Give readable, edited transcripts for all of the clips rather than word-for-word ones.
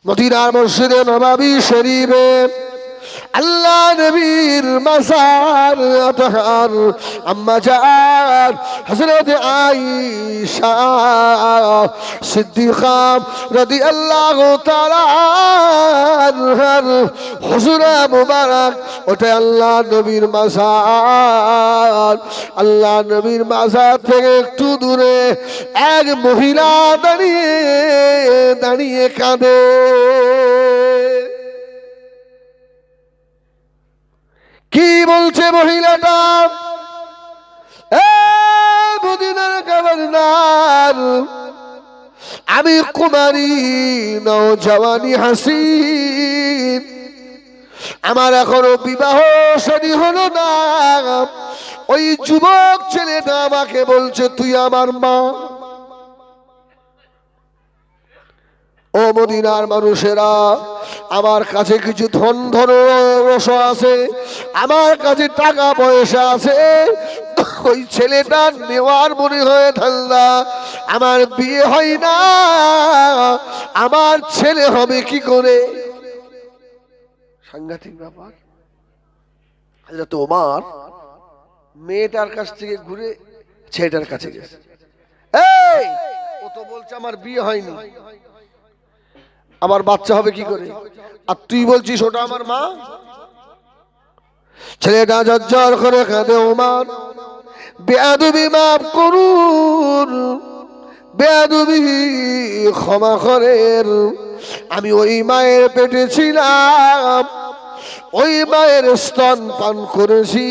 মদিনার মসজিদে নববী শরীফে আল্লাহ নবীর মাজার আতহার আম্মা জান হযরত আয়েশা সিদ্দিকা রাদিয়াল্লাহু তাআলা আনহার হুজুরে মুবারক ওটা আল্লাহ নবীর মাজার। আল্লাহ নবীর মাজার থেকে একটু দূরে এক মহিলা দাঁড়িয়ে দাঁড়িয়ে কাঁদে। কি বলছে মহিলাটা? মদিনার গভর্নর, আমি কুমারী নওজওয়ানি হাসিন, আমার এখনো বিবাহ শাদী হলো না। ওই যুবক ছেলেটা আমাকে বলছে তুই আমার মা। ও মদিনার মানুষেরা, আমার কাছে কিছু ধন রস আছে, আমার কাছে টাকা পয়সা আছে, ওই ছেলেটা নেওয়ার মনে হয়ে ধান্দা। আমার বিয়ে হয় না, আমার ছেলে হবে কি করে? সাংঘাতিক ব্যাপার। হযরত ওমর মেয়েটার কাছ থেকে ঘুরে ছেলেটার কাছে গেছে। এই, ও তো বলছে আমার বিয়ে হয়নি, আমার বাচ্চা হবে কি করে, আর তুই বলছিস ওটা আমার মা? ছেলেটা ঝরঝর করে কাঁদে। ওমর, বেয়াদবি মাফ করুন, বেয়াদবি ক্ষমা করেন। আমি ওই মায়ের পেটে ছিলাম, ওই মায়ের স্তন পান করেছি,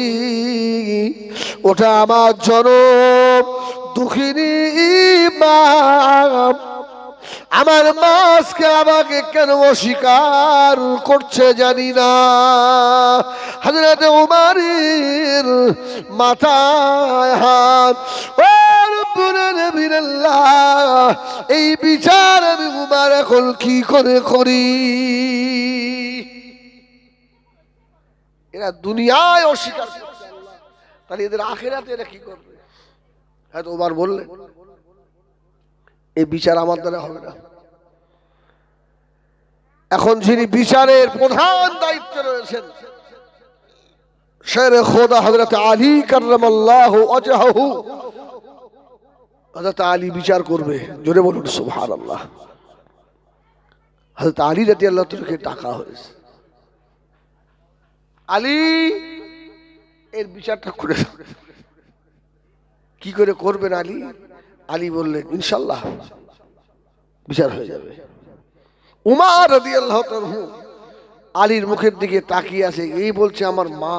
ওটা আমার জনম দুঃখিনী মা। আমার মা আজকে আমাকে কেন অস্বীকার করছে জানি না। হযরত ওমরের মাথায় হাত। ও রব্বুল আলামিন, আল্লাহ, এই বিচার আমি ওমর এখন কি করে করি? এরা দুনিয়ায় অস্বীকার করছে, তাহলে এদের আখিরাতে এরা কি করবে? হয়তো ওমর বললেন এই বিচার আমার দ্বারা হবে না। এখন যিনি বিচারের প্রধান দায়িত্বে রয়েছেন, শেরে খোদা হযরত আলী কাররামাল্লাহু ওয়াজহাহু, হযরত আলী বিচার করবে। জোরে বলুন সুবহানাল্লাহ। হযরত আলী রাদিয়াল্লাহু তাআলাকে ডাকা হয়েছে। আলী, এর বিচারটা করে কি করে করবেন আলী? আলী বললেন ইনশাআল্লাহ বিচার হয়ে যাবে। উমর রাদিয়াল্লাহু তাআলা আলীর মুখের দিকে তাকিয়ে আছে। এই বলছে আমার মা,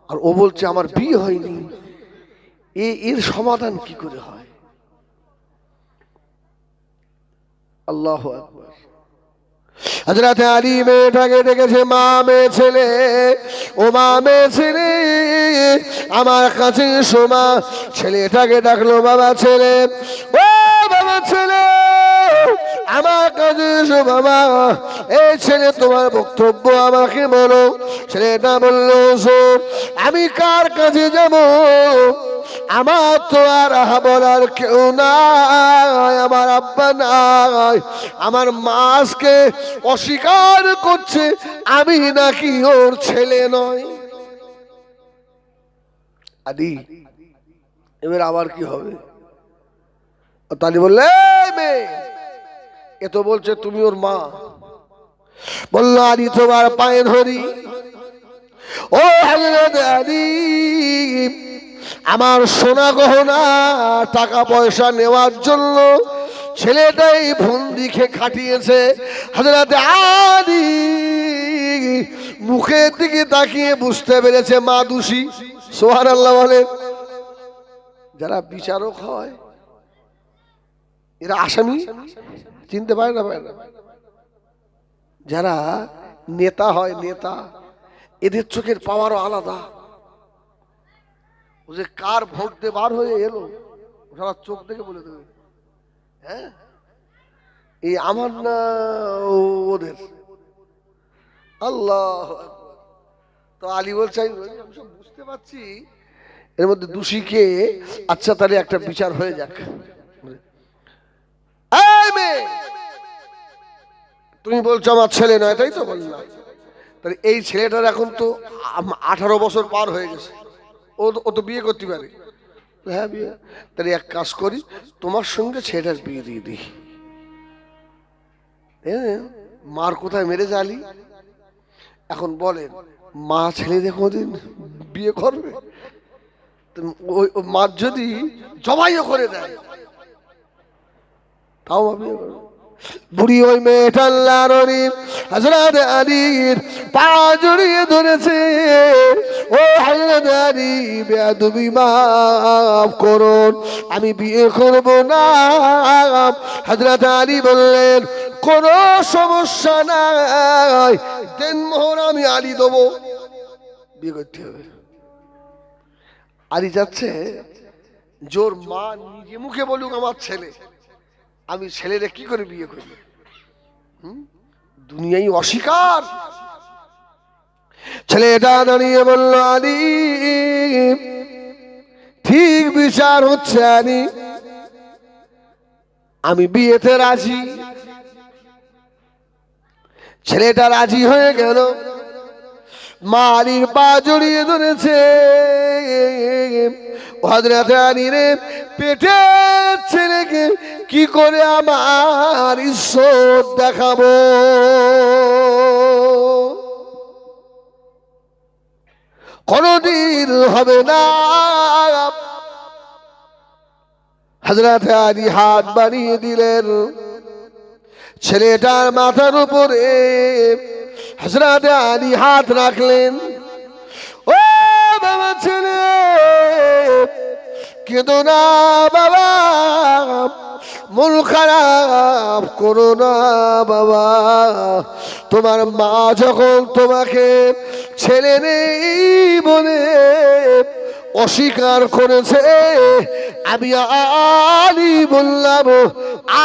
আর ও বলছে আমার বিয়ে হয়নি, এর সমাধান কি করে হয়? আল্লাহু আকবার। হযরত আলী মেয়েটাকে ডেকেছে, মা, মেয়ে ছেলে, ও মা, মেয়ে ছেলে, আমার কাছে এসো মা। ছেলেটাকে ডাকলো, বাবা ছেলে, ও বাবা ছেলে, আমার কাছে এসো বাবা। এই ছেলে, তোমার বক্তব্য আমাকে বলো। ছেলেটা বললো, আমি কার কাছে যাব? আমার তো আর বলার কেউ নাই, আমার আব্বা নাই, আমার মা আজকে অস্বীকার করছে আমি নাকি ওর ছেলে নয়। আদি, এবার আবার কি হবে? তালি বললে, মেয়ে, এ তো বলছে তুমি ওর মা। বললো, আদি তোমার পায়ে ধরি। ও হযরত আলী, আমার সোনা গহনা টাকা পয়সা নেওয়ার জন্য ছেলেটাই ফন্দি খেয়ে খাটিয়েছে। হযরত আলী মুখের দিকে তাকিয়ে বুঝতে পেরেছে মা দোষী। সুবহানাল্লাহ বলেন। যারা বিচারক হয় এরা আসামি চিনতে পারে না, পারে না। যারা নেতা হয়, নেতা, এদের চোখের পাওয়ারও আলাদা। ও যে কার ভোট দিয়ে বার হয়ে এলো, ওরা চোখ দেখে বলে দেবে, হ্যাঁ এই আমার না ওদের। আল্লাহ। তো আলী বলছে, আমি সব বুঝতে পারছি, এর মধ্যে দোষীকে, আচ্ছা তাহলে একটা বিচার হয়ে যাক। তুমি বলছো আমার ছেলে নয়, তাই তো বললাম। তাহলে এই ছেলেটার এখন তো 18 বছর পার হয়ে গেছে, ও তো বিয়ে করতে পারে। হ্যাঁ বিয়ে, তাহলে এক কাজ করি, তোমার সঙ্গে ছেলেটার বিয়ে দিয়ে দিই। মার কোথায় মেরে জালি। এখন বলেন, মা ছেলেদের কোনদিন বিয়ে করবে? ওই মার যদি জবাইও করে দেয় তাও বিয়ে করবে। বুড়ি ওই মেয়েটা আল্লাহর ওলি হযরত আলীর পা জড়িয়ে ধরেছে, ও হযরত আলী বেয়াদবি মাফ করুন, আমি বিয়ে করব না। হযরত আলী বললেন কোনো সমস্যা নাই, দেনমোহর আমি আলী দেবো, বিয়ে করতে হবে। আলী যাচ্ছে, জোর মা নিজে মুখে বলুক আমার ছেলে, আমি ছেলেরে কি করে বিয়ে করি? দুনিয়ায় অস্বীকার। ছেলেটা দাঁড়িয়ে বলল, আলী ঠিক বিচার হচ্ছে আলী, আমি বিয়েতে রাজি। ছেলেটা রাজি হয়ে গেল, মা আলীর পা জড়িয়ে ধরেছে। হযরত আলী রে, পেটে ছেলেকে কি করে আমার ইজ্জত দেখাবো? কোনদিন হবে না। হযরত আলী হাত বাড়িয়ে দিলেন, ছেলেটার মাথার উপরে হযরত আলী হাত রাখলেন। ও বাবা ছেলে, কেঁদো না বাবা, মন খারাপ করো না বাবা, তোমার মা যখন তোমাকে ছেলে নেই বলে অস্বীকার করেছে, আমি আলী বললাম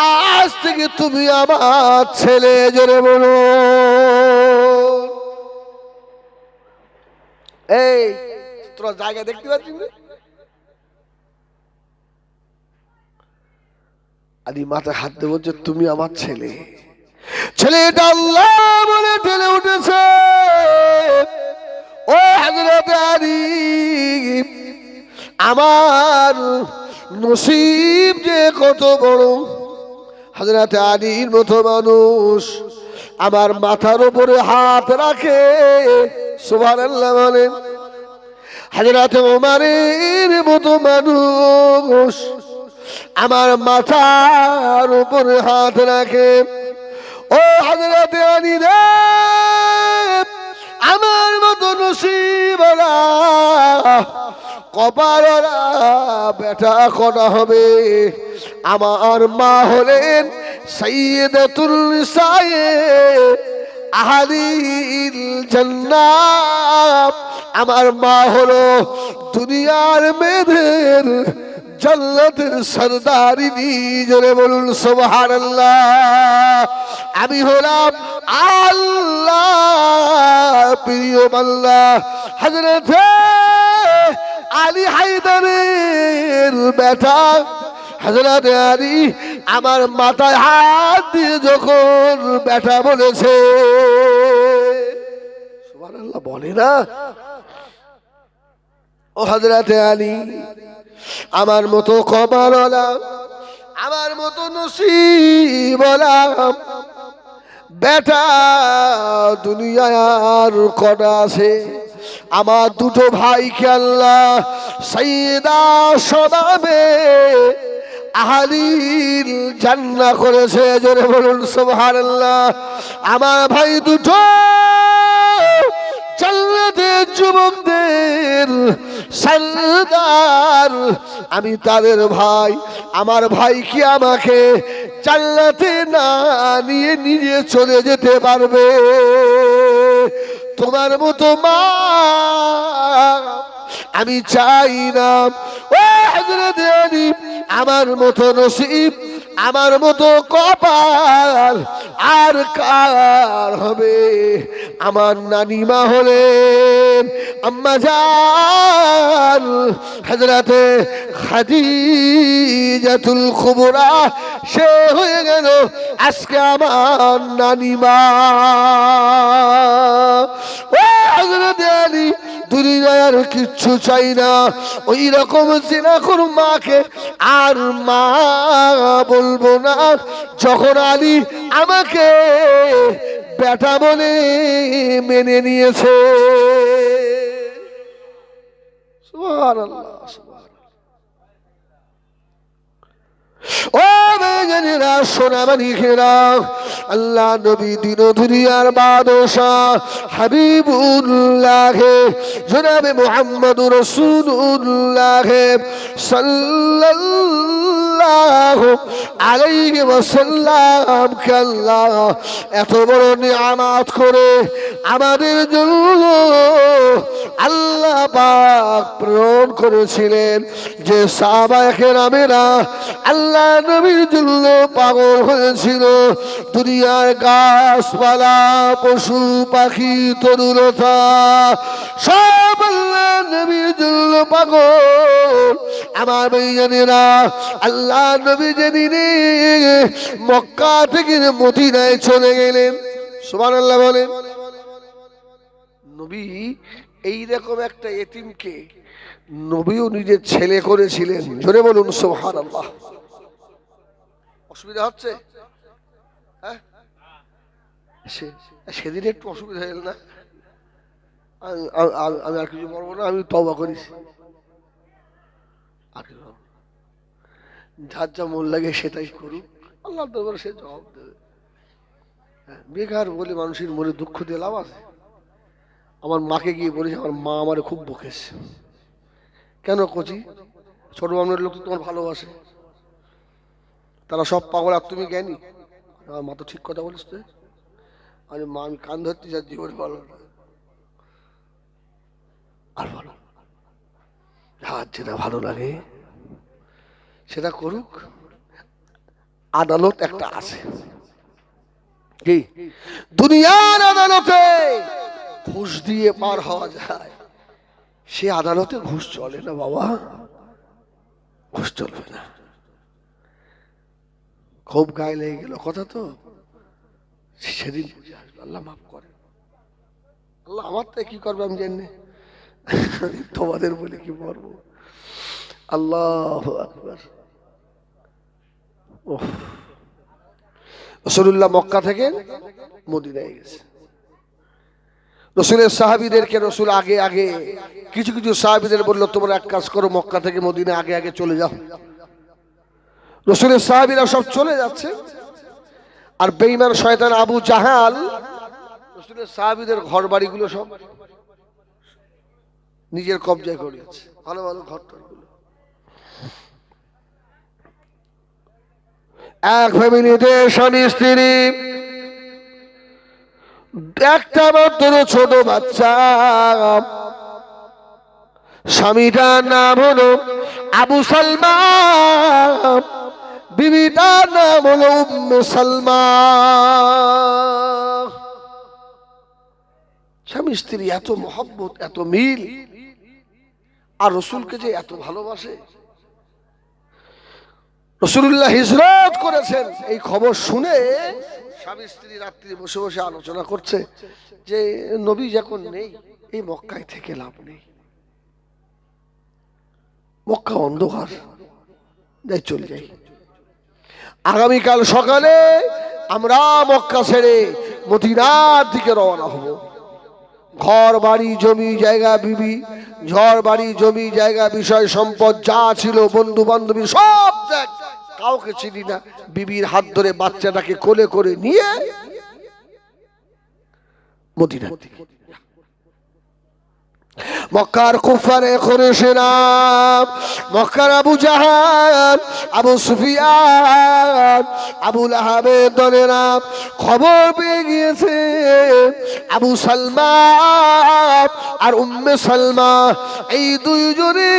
আজ থেকে তুমি আমার ছেলে। জোরে বলো। এই তোরা জায়গা দেখতে পাচ্ছিস? আলী মাথায় হাত দিয়ে বলছে তুমি আমার ছেলে। ছেলেটা আল্লাহ বলে ঠেলে উঠেছে। ও হযরত আলী, আমার নসিব যে কত বড়, হযরত আলীর মতো মানুষ আমার মাথার উপরে হাত রাখে। সুবহানাল্লাহ বলেন। হযরত ওমরের মতো মানুষ আমার মাথার উপরে হাত রাখে। ও হযরত আলী রে, আমার মতো নসিবওয়ালা কপালওয়ালা বেটা করা হবে। আমার মা হলেন সাইয়্যিদাতুল নিসায়ে আহলিল জান্নাত। আমার মা হলো দুনিয়ার মেয়েদের জান্নাতের সরদারিনী। জোরে বলুন সুবহানাল্লাহ। আমি হলাম আল্লাহ প্রিয় বান্দা হযরত আলী হায়দারের বেটা। হযরত আলী আমার মাথায় হাত দিয়ে যখন বেটা বলেছে, সুবহানাল্লাহ বলে না? ও হযরত আলী, আমার মতো কপালওয়ালা, আমার মতো নসিবওয়ালা বেটা দুনিয়ায় আর কটা আছে? আমার দুটো ভাইকে আল্লাহ সাইয়্যিদা শবাবে আহলিল জান্নাহ করেছে। জোরে বলুন সুবহানাল্লাহ। আমার ভাই দুটো জান্নাতের যুবকদের সরদার, আমি তাদের ভাই। আমার ভাই কি আমাকে জান্নাতে না নিয়ে নিজে চলে যেতে পারবে? তোমার মতো মা আমি চাই না। ও হযরত আলী, আমার মতো নসিব, আমার মতো কপাল আর কার হবে? আমার নানিমা হলেন আম্মা জান হযরতে খাদিজাতুল কুবরা, সে হয়ে গেল আজকে আমার নানিমা। ও হযরতে আলী, দুনিয়ায় আর কিচ্ছু চাই না, ওই রকম জিনা করু মাকে আর মা বলবো না। যখন আলী আমাকে বেটা বলে মেনে নিয়েছে, সুবহানাল্লাহ সুবহানাল্লাহ। ও বেজনেরা সোনামানিকেরা, আল্লাহ নবী দিন দুনিয়ার বাদশাহ হাবিবুল্লাহ জনাবে মুহাম্মদুর রাসূলুল্লাহ সাল্লাল্লাহু আলাইহি ওয়াসাল্লাম কে আল্লাহ এত বড় নিয়ামত করে আমাদের জন্য আল্লাহ পাক প্রেরণ করেছিলেন, যে সাহাবায়ে কেরামেরা আল্লাহ নবীর জন্য পাগল হয়েছিল। দুনিয়ার গাছপালা, পশু পাখি, তরুলতা সব আল্লাহ নবীর জন্য পাগল। আমার ভাইজানেরা, আল্লাহ নবী যেদিনে মক্কা থেকে মদিনায় চলে গেলেন, সুবহানাল্লাহ বলেন, নবী এইরকম একটা এতিমকে নবীও নিজের ছেলে করেছিলেন। জোরে বলুন সুবহানাল্লাহ। অসুবিধা হচ্ছে? হ্যাঁ, সেদিন একটু অসুবিধা হল না, আমি আর কিছু বলবো না, আমি তওবা করিস। যার যা মন লাগে সেটাই করুক, আল্লাহ দরবারে সে জবাব দেবে। বেকার বলে মানুষের মনে দুঃখ দিয়ে লাভ আছে? আমার মাকে গিয়ে বলেছে, আমার মা আমারে খুব বকেছে। কেন কচি? ছোট বামনের লোক তো তোমার ভালোবাসে, তারা সব পাগল আর তুমি জ্ঞানী। আমার মা তো ঠিক কথা বলিস তো। আরে মা, আমি কান ধরতে যাচ্ছি, ওর বলো আর বলো, যার যেটা ভালো লাগে সেটা করুক। আদালত একটা আছে, কি দুনিয়ার আদালতে ঘুষ দিয়ে পার হওয়া যায়, সে আদালতে ঘুষ চলে না বাবা, ঘুষ চলবে না। খুব গায়ে লেগে গেল কথা তো, সেদিন বুঝে আসবে, আল্লাহ মাফ করে। আল্লাহ আমার তাই কি করবে আমি জানি, তোমাদের বলে কি বলবো। আল্লাহু আকবার। রাসূলুল্লাহ মক্কা থেকে মদিনায় গেছে। রাসূলের সাহাবীদেরকে রাসূল আগে আগে কিছু কিছু সাহাবীদের বলল, তোমরা এক কাজ করো, মক্কা থেকে মদিনা আগে আগে চলে যাও। রাসূলের সাহাবীরা সব চলে যাচ্ছে, আর বেঈমান শয়তান আবু জাহাল রাসূলের সাহাবীদের ঘর বাড়িগুলো সব নিজের কবজায় করেছে, ভালো ভালো ঘরগুলো। এক ফ্যামিলিতে স্বামী স্ত্রী, একটা মাত্র ছোট বাচ্চা। স্বামীটার নাম হলো আবু সালমা, বিবিটার নাম হলো উম্মে সালমা। স্বামী স্ত্রী এত মহব্বত, এত মিল, আর রাসূলকে যে এত ভালোবাসে। রাসূলুল্লাহ হিজরত করেছেন, এই খবর শুনে স্বামী স্ত্রী রাত্রি বসে বসে আলোচনা করছে যে নবী যখন নেই, এই মক্কায় থেকে লাভ নেই, মক্কা অন্ধকার, যাই চলে যাই। আগামীকাল সকালে আমরা মক্কা ছেড়ে মদিনার দিকে রওনা হব। ঘর বাড়ি জমি জায়গা, বিবি, ঘর বাড়ি জমি জায়গা, বিষয় সম্পদ যা ছিল, বন্ধু বান্ধবী সব ত্যাগ, কাউকে চিনি না। বিবির হাত ধরে বাচ্চাটাকে কোলে করে নিয়ে মদিনার দিকে। মক্কার কুফারে কুরাইশরা, মক্কার আবু জাহাল, আবু সুফিয়ান, আবু লাহাবের দলেরা খবর পেয়ে গিয়েছে আবু সালমা আর উম্মে সালমা এই দুইজনে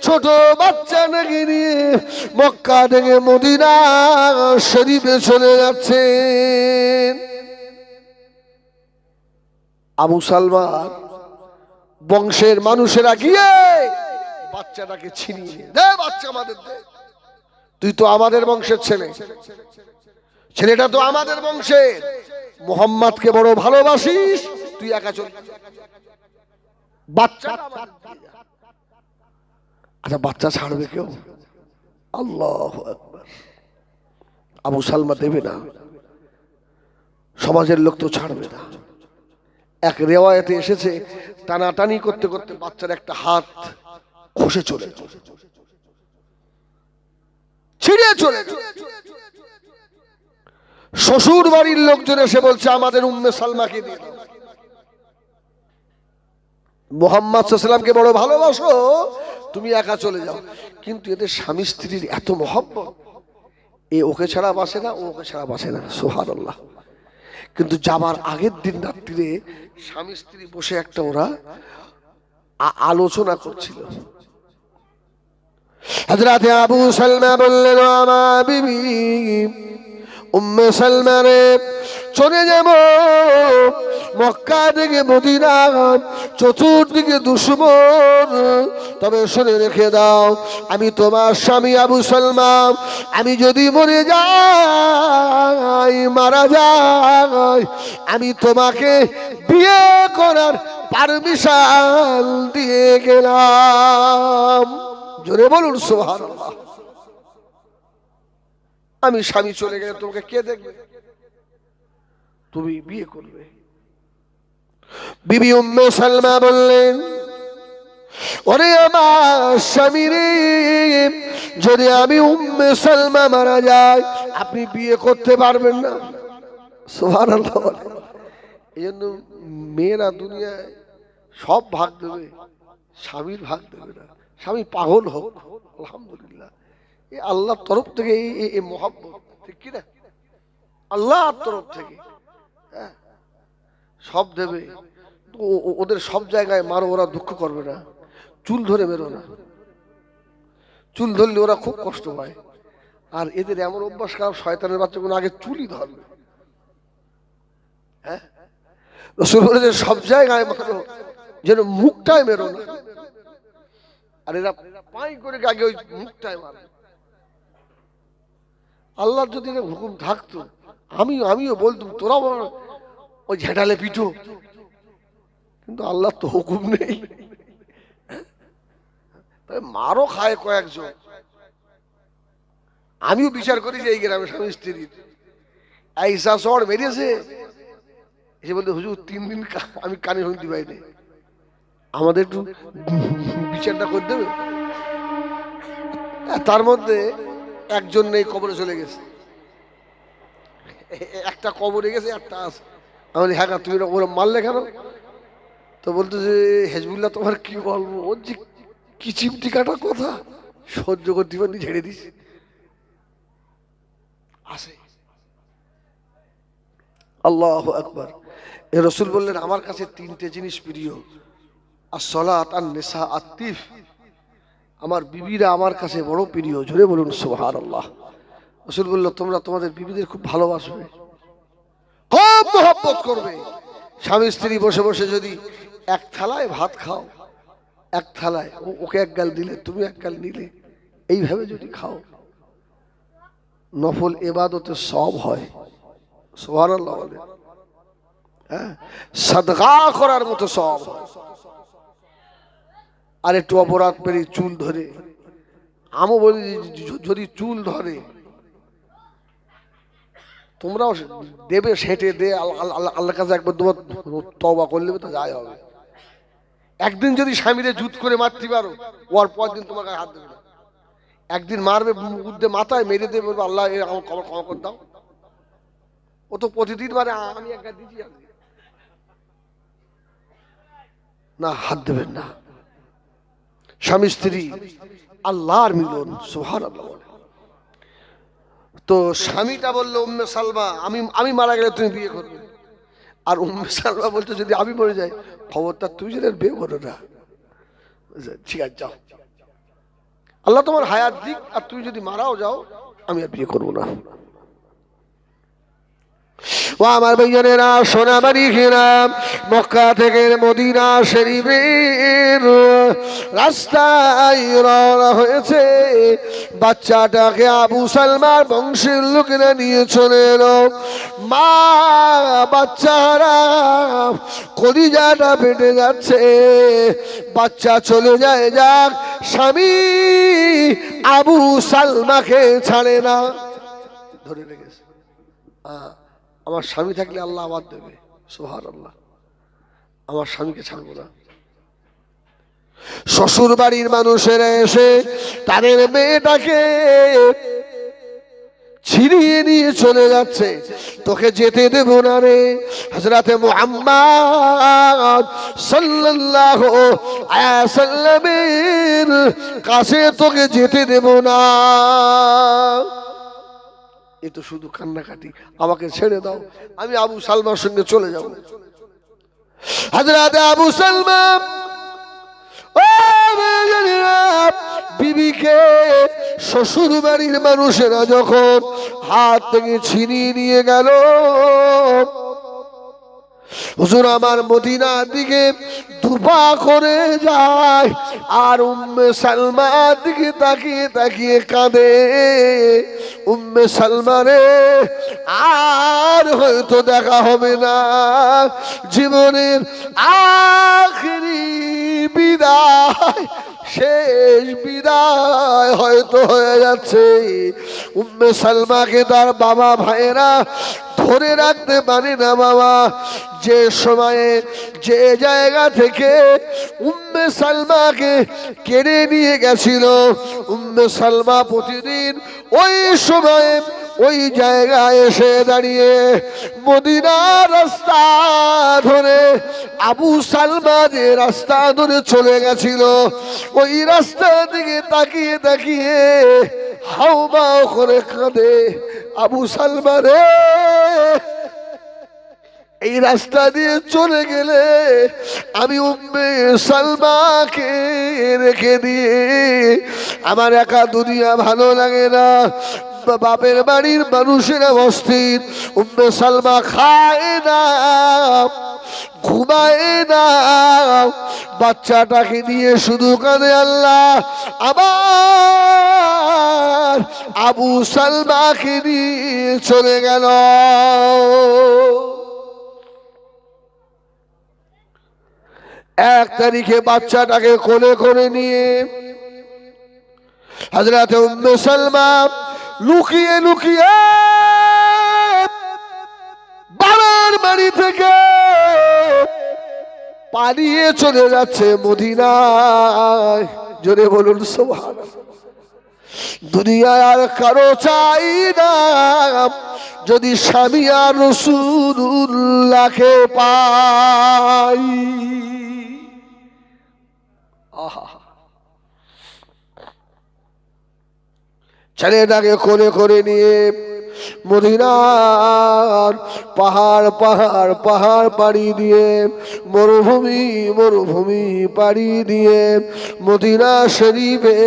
ছোট বাচ্চা নাকি নিয়ে মক্কা থেকে মদিনা শরীফে চলে যাচ্ছেন। আবু সালমান বংশের মানুষেরা গিয়ে বাচ্চাটাকে ছিনিয়ে নিয়ে, দে বাচ্চা আমাদের দে, তুই তো আমাদের বংশের ছেলে, ছেলেটা তো আমাদের বংশের, মুহাম্মদকে বড় ভালোবাসিস, তুই একা চল, বাচ্চা। আচ্ছা বাচ্চা ছাড়বে কেউ? আল্লাহু আকবার। আবু সালমা দেবে না, সমাজের লোক তো ছাড়বে না। এক রিওয়ায়াতে এসেছে টানাটানি করতে করতে বাচ্চার একটা হাত খসে চলে, ছিঁড়ে চলে। শ্বশুর বাড়ির লোকজন এসে বলছে আমাদের উম্মে সালমাকে দিয়ে দাও, মুহাম্মদ সাল্লাল্লাহু আলাইহি ওয়াসাল্লামকে বড় ভালোবাসো, তুমি একা চলে যাও। কিন্তু এদের স্বামী স্ত্রীর এত মহব্বত, এ ওকে ছাড়া বাসে না, ও ওকে ছাড়া বাসে না, সুবহানাল্লাহ। কিন্তু যাবার আগের দিন রাত্রিরে স্বামী স্ত্রী বসে একটা ওরা আলোচনা করছিল। হযরত আবু সালমা বললেন, আমার বিবি উম্মে সালমা রে, চলে যাব মক্কা থেকে মদিনা, চতুর্দিকে দুশমন, তবে শুনে রেখে দাও, আমি তোমার স্বামী আবু সালমা, আমি যদি মরে যাই, মারা যাই, আমি তোমাকে বিয়ে করার পারমিশন দিয়ে গেলাম। জোরে বলুন সুবহানাল্লাহ। আমি স্বামী চলে গেলে তোমাকে কে দেখবে? তুমি বিয়ে করবে। বিবি উম্মে সালমা বললেন, ওরে আমার স্বামী রে, যদি আমি উম্মে সালমা মারা যাই, আপনি বিয়ে করতে পারবেন না। সুবহানাল্লাহ। এই জন্য মেয়েরা দুনিয়ায় সব ভাগ দেবে, স্বামীর ভাগ দেবে না। স্বামী পাগল হোক, আলহামদুলিল্লাহ, আল্লাহর তরফ থেকে এই মহব্বত, ঠিক কিনা? আল্লাহর তরফ থেকে সব দেবে। ওদের সব জায়গায় মারো, ওরা দুঃখ করবে না। চুল ধরে মেরো না, চুল ধরলে ওরা খুব কষ্ট পায়। আর এদের এমন অভ্যাস খারাপ, শয়তানের বাচ্চাগুলো আগে চুলই ধরবে। হ্যাঁ, রাসূল বলেছেন সব জায়গায় মারো, যেন মুখটায় মেরো না। আর এরা পাই করে আগে ওই মুখটায় মারে। আল্লাহর যদি হুকুম থাকতো, আমিও বলতাম তোরা ওই ঝেঁটালে পিঠো, কিন্তু আল্লাহর তো হুকুম নেই। মারও খায় কয়েকজন। আমিও বিচার করি যে এই গ্রামে স্বামী স্ত্রীর আইসা চড় বেরিয়েছে, এসে বলতে হুজুর 3 দিন আমি কানে শুনতে পাইনি, আমাদের একটু বিচারটা করে দেবে। তার মধ্যে একজন নেই, কবরে চলে গেছে। একটা কবরে গেছে, একটা আছে। আমি হ্যাঁ, তুমি ওরা মারলে কেন? তো বলতো যে হেজবুল্লাহ তোমার কি বলবো, ওর যে কি চিমটি কাটা কথা, সহ্য করতে পারিনি, ঝেড়ে দিস। আসে আল্লাহু আকবার। রাসূল বললেন আমার কাছে 3টে জিনিস প্রিয়, as-সালাত, an-নিসা, at-তিফ। আমার বিবিরা আমার কাছে বড় প্রিয়। জোরে বলুন সুবহানাল্লাহ। রাসূল বলল তোমরা তোমাদের বিবিদের খুব ভালোবাসবে, খুব মহব্বত করবে। স্বামী স্ত্রী বসে বসে যদি এক থালায় ভাত খাও, এক থালায়, ওকে এক গাল দিলে তুমি এক গাল নিলে, এইভাবে যদি খাও, নফল ইবাদতে সব হয়। সুবহানাল্লাহ। হ্যাঁ, সাদকা করার মতো সব। আর একটু অপরাধ পেরে চুল ধরে, আমও বলি যদি চুল ধরে তোমরাও দেবে, সেটে দে, আল্লাহর কাছে একবার দুবার তওবা করলে তো যায় হবে। একদিন যদি স্বামীরে জুত করে মারতে পারো, ওর পর দিন তোমার গায়ে হাত দেবে না। একদিন মারবে উদ্দে মাথায়, মেরে দেবে, বলবে আল্লাহ আমার ক্ষমা করে দাও। ও তো প্রতিদিন মারে, আমি একবার দিচ্ছি না, হাত দেবেন না। স্বামী স্ত্রী আল্লাহর মিলন, সুবহানাল্লাহ। তো স্বামীটা বললো উম্মে সালমা, আমি মারা গেলে তুমি বিয়ে করবে। আর উম্মে সালমা বলতো যদি আমি মরে যাই, খবরটা তুমি যেন বিয়ে করো না। ঠিক আছে যাও, আল্লাহ তোমার হায়াত দিক, আর তুমি যদি মারাও যাও আমি আর বিয়ে করবো না। ও আমার ভাইজানেরা, সোনামারি ঘেরাম, মক্কা থেকে মদিনা শরীফের রাস্তায় রওনা হয়েছে। বাচ্চাটাকে আবু সালমার বংশের লোকেরা নিয়ে চলে এলো। মা বাচ্চারা কলিজাটা ফেটে যাচ্ছে। বাচ্চা চলে যায়, যাক, স্বামী আবু সালমাকে ছাড়ে না, ধরে রেখেছে। আমার স্বামী থাকলে আল্লাহ আবাদ দেবে, সুবহানাল্লাহ, আমার স্বামীকে ছাড়বো না। শ্বশুর বাড়ির মানুষেরা এসে তাদের মেয়েটাকে ছিনিয়ে নিয়ে চলে যাচ্ছে। তোকে যেতে দেব না রে, হযরতে মুহাম্মদ সাল্লাল্লাহু আলাইহি ওয়াসাল্লামের কাছে তোকে যেতে দেব না। এ তো শুধু কান্নাকাটি, আমাকে ছেড়ে দাও, আমি আবু সালমার সঙ্গে চলে যাব। হযরত আবু সালমা বিবিকে শ্বশুর বাড়ির মানুষেরা যখন হাত থেকে ছিনিয়ে নিয়ে গেল, হুজুর আমার মদিনার দিকে দুপা করে যায় আর উম্মে সালমার দিকে তাকিয়ে তাকিয়ে কাঁদে। উম্মে সালমা রে, আর হয়তো দেখা হবে না, জীবনের আখেরি বিদায়, শেষ বিদায় হয়তো হয়ে যাচ্ছে। উম্মে সালমাকে তার বাবা ভাইয়েরা ধরে রাখতে পারে না। বাবা যে সময়ে যে জায়গা থেকে উম্মে সালমাকে কেড়ে নিয়ে গেছিল, উম্মে সালমা প্রতিদিন ওই সময়ে ওই জায়গায় এসে দাঁড়িয়ে মদিনার রাস্তা ধরে, আবু সালমা যে রাস্তা ধরে চলে গেছিল, ওই রাস্তা দিকে তাকিয়ে তাকিয়ে হাউমাউ করে কাঁদে। আবু সালমা রে, এই রাস্তা দিয়ে চলে গেলে আমি উম্মে সালমাকে রেখে দিয়ে আমার একা দুনিয়া ভালো লাগে না। বাপের বাড়ির মানুষের অবস্থিত, উম্মে সালমা খায় না, ঘুমায় না, বাচ্চাটাকে নিয়ে শুধু কাঁদে। আল্লাহ আমার আবু সালমাকে নিয়ে চলে গেল। 1 তারিখে বাচ্চাটাকে কোলে করে নিয়ে হযরত উম্মে সালমা লুকিয়ে লুকিয়ে বাবার বাড়ি থেকে পালিয়ে চলে যাচ্ছে মদিনায়। জোরে বলুন সুবহানাল্লাহ। দুনিয়ায় আর কারো চাই না, যদি স্বামী আর রাসূলুল্লাহকে পাই। ছেলেটাকে কোলে করে নিয়ে মদিনার পাহাড় পাহাড় পাহাড় পাড়ি দিয়ে, মরুভূমি মরুভূমি পাড়ি দিয়ে মদিনা শরীফে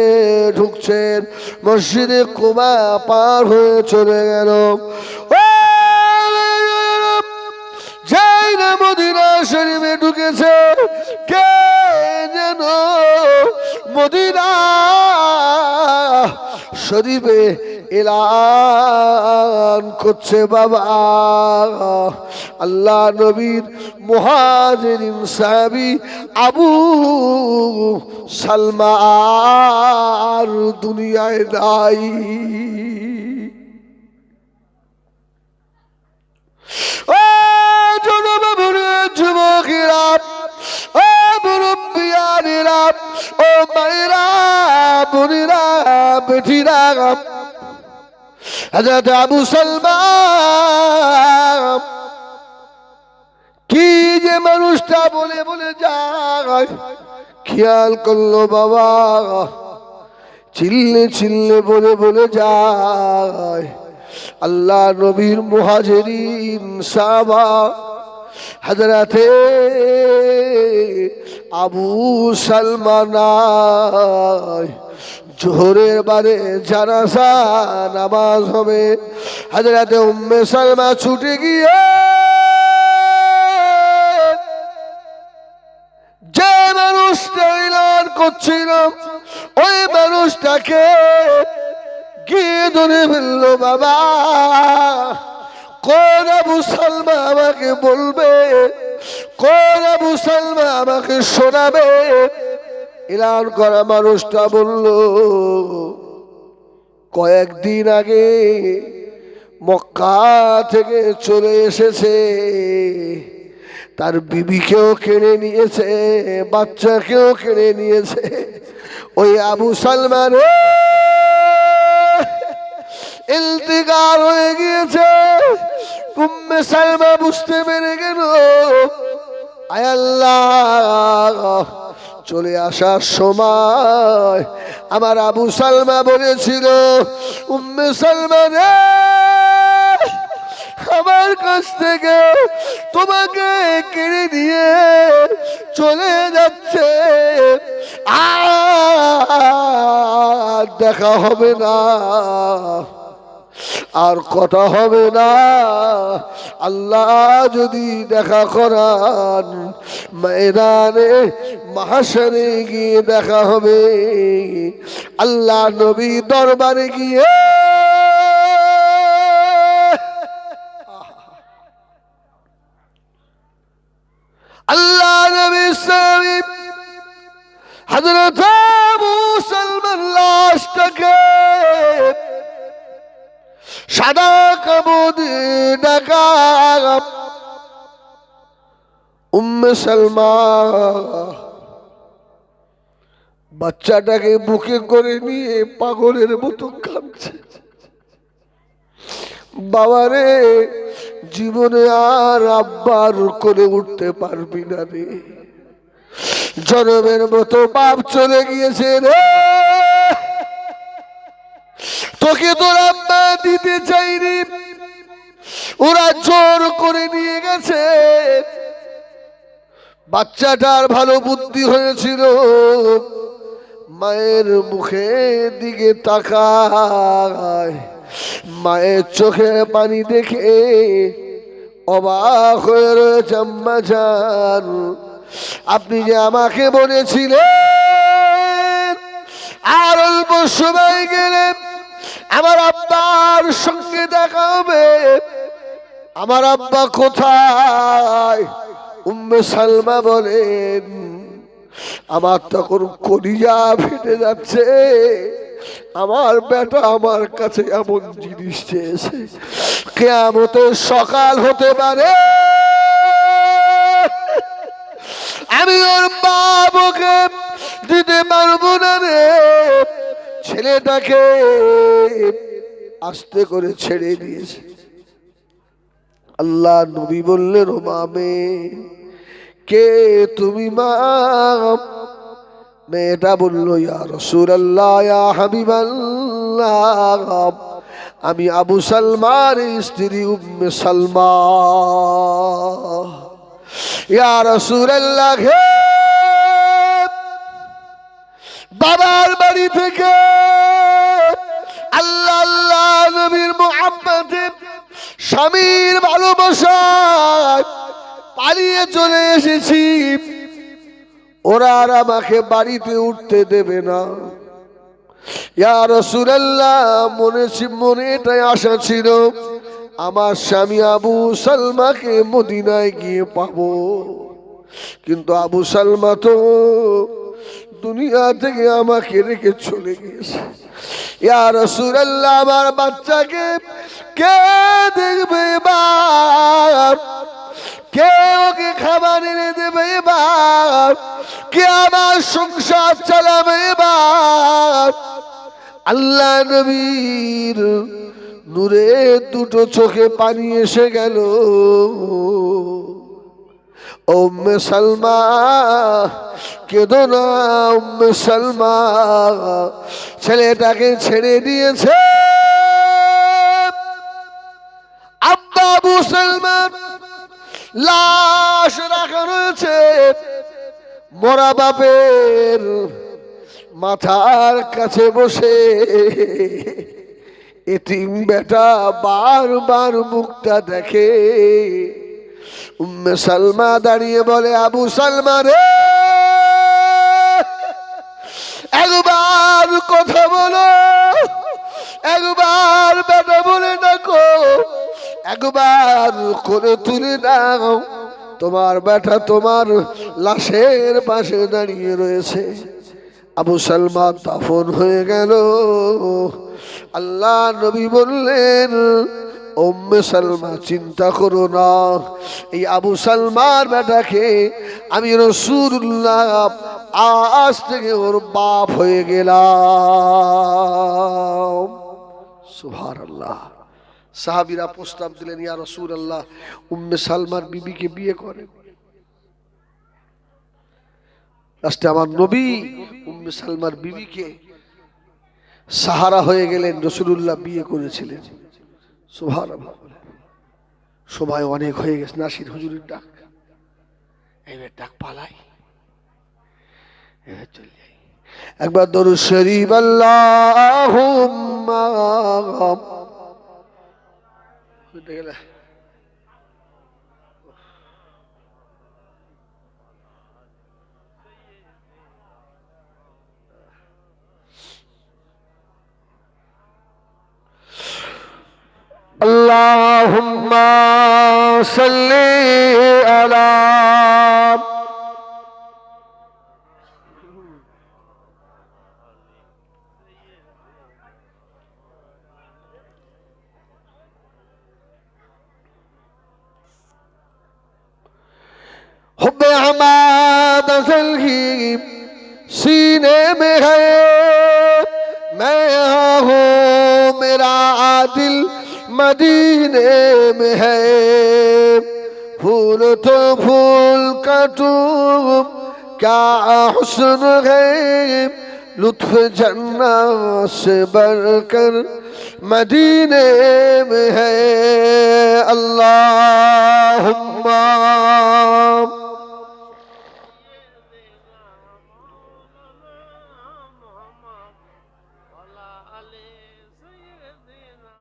ঢুকছেন। মসজিদে কুবা পার হয়ে চলে গেল। যাই না মদিনা শরীফে ঢুকেছে, কে যেন মদিনা শরীফে এলান করছে, বাবা আল্লাহ নবীর মুহাজিরিন সাহাবী আবু সালমা আর দুনিয়ায় নাই। ও যুবকেরা, ও মুরব্বিয়ানেরা, ও মায়েরা, বোনেরা, বেটিরা, হযরত আবু সালমা কি যে মানুষটা বলে বলে যায়, খেয়াল করলো বাবা, চিল্লে চিল্লে বলে বলে যায়। আল্লাহ নবীর মুহাজিরিন সাহাবা হযরতে আবু সালমা নাই, জোহরের বারে জানাজা নামাজ হবে। হযরতে উম্মে সালমা ছুটে গিয়ে যে মানুষটা এলান করছিল ওই মানুষটাকে গিয়ে ধরে ফেললো, বাবা কোন আবু সালমা আমাকে বলবে, কোন আবু সালমা আমাকে শোনাবে? এলান করা মানুষটা বলল, কয়েকদিন আগে মক্কা থেকে চলে এসেছে, তার বিবিকেও কেড়ে নিয়েছে, বাচ্চাকেও কেড়ে নিয়েছে। ওই আবু সালমা রে ইন্তেকাল হয়ে গিয়েছে। উম্মে সালমা বুঝতে পেরে গেল, আয় আল্লাহ, চলে আসার সময় আমার আবু সালমা বলেছিল, উম্মে সালমা রে আমার কাছ থেকে তোমাকে কেড়ে নিয়ে চলে যাচ্ছে, আর দেখা হবে না, আর কথা হবে না। আল্লাহ যদি দেখা করান ময়দানে মাহশরে গিয়ে দেখা হবে। আল্লাহ নবী দরবারে গিয়ে আল্লাহ নবী সাল্লাল্লাহু হযরত আবু সালমান লাশটাকে সাদা কাপড় ঢাকা। উম্মে সালমা বাচ্চাটাকে বুকে করে নিয়ে পাগলের মতো কাঁদছে, বাবারে জীবনে আর আব্বার করে উঠতে পারবি না রে, জনমের মতো বাপ চলে গিয়েছে রে, তোকে তোর আব্বা দিতে চাইনি, ওরা জোর করে নিয়ে গেছে। বাচ্চাটার ভালো বুদ্ধি হয়েছিল, মায়ের মুখের দিকে তাকায়, মায়ের চোখে পানি দেখে অবাক হয়ে রয়েছে। আম্মা জান, আপনি যে আমাকে বলেছিলেন আর অল্প সময় গেলে আমার আব্বার সঙ্গে দেখা হবে, আমার আব্বা কোথায়? উম্মে সালমা বলেন, আমার তখন কলিজা ফেটে যাচ্ছে, আমার বেটা আমার কাছে এমন জিনিস চেয়েছে, কিয়ামতের সকাল হতে পারে, আমি ওর বাবুকে দিতে পারবো না রে। ছেলেটাকে আস্তে করে ছেড়ে দিয়েছে। আল্লাহ নবী বললেন, ও মামে কে তুমি? মা মেয়েটা বলল, ইয়া রাসূলুল্লাহ, ইয়া হাবিবাল্লাহ, আমি আবু সালমার স্ত্রী উম্মে সালমা। ইয়া রাসূলুল্লাহ, বাবার বাড়ি থেকে আল্লাহ আল্লাহ নবীর মুহাব্বতে স্বামীর ভালোবাসায় পালিয়ে চলে এসেছি, ওরা আর আমাকে বাড়িতে উঠতে দেবে না। ইয়া রাসূলুল্লাহ, মনে এটাই আশা ছিল আমার স্বামী আবু সালমাকে মদিনায় গিয়ে পাবো, কিন্তু আবু সালমা তো দুনিয়া থেকে আমাকে রেখে চলে গিয়েছে। ইয়া রাসূলুল্লাহ, আমার বাচ্চাকে কে দেখবে এবার? কে ওকে খাবার এনে দেবে এবার? কে আমার সংসার চালাবে এবার? আল্লাহ নবীর নূরে দুটো চোখে পানি এসে গেল। উম্মে সালমা কেঁদো না, উম্মে সালমা ছেলেটাকে ছেড়ে দিয়েছে। আব্বা আবু সালমার লাশ রাখা রয়েছে, মরা বাপের মাথার কাছে বসে এতিম বেটা বারবার মুখটা দেখে। উম্মে সালমা দাঁড়িয়ে বলে, আবু সালমা রে, একবার কথা বলো, একবার বেটা বলে ডাকো, একবার করে তুলে দাও, তোমার বেটা তোমার লাশের পাশে দাঁড়িয়ে রয়েছে। আবু সালমা দাফন হয়ে গেল। আল্লাহ নবী বললেন, উম্মে সালমা চিন্তা করো না, এই আবু সালমার বেটাকে আমি রাসূলুল্লাহ আজ থেকে ওর বাপ হয়ে গেলাম। সুবহানাল্লাহ। সাহাবীরা প্রস্তাব দিলেন, ইয়া রাসূলুল্লাহ, উম্মে সালমার বিবিকে বিয়ে করেন। লাস্টে আমার নবী উম্মে সালমার বিবিকে সাহারা হয়ে গেলেন, রাসূলুল্লাহ বিয়ে করেছিলেন। সুবহানাল্লাহ। সময় অনেক হয়ে গেছে, নাসির হুজুরের ডাক, এবার ডাক পালাই, এবার চলে যাই। একবার দরুদ শরীফ আল্লাহুম্মা আল্লাহুম্মা সাল্লি আলা हुब्बे हमाद असल ही सीने में है, मैं यहाँ हूँ मेरा दिल मदीने में है। फूल तो फूल का तुम क्या हुस्न है, लुत्फ जन्नत से बढ़कर मदीने में है। अल्लाहुम्मा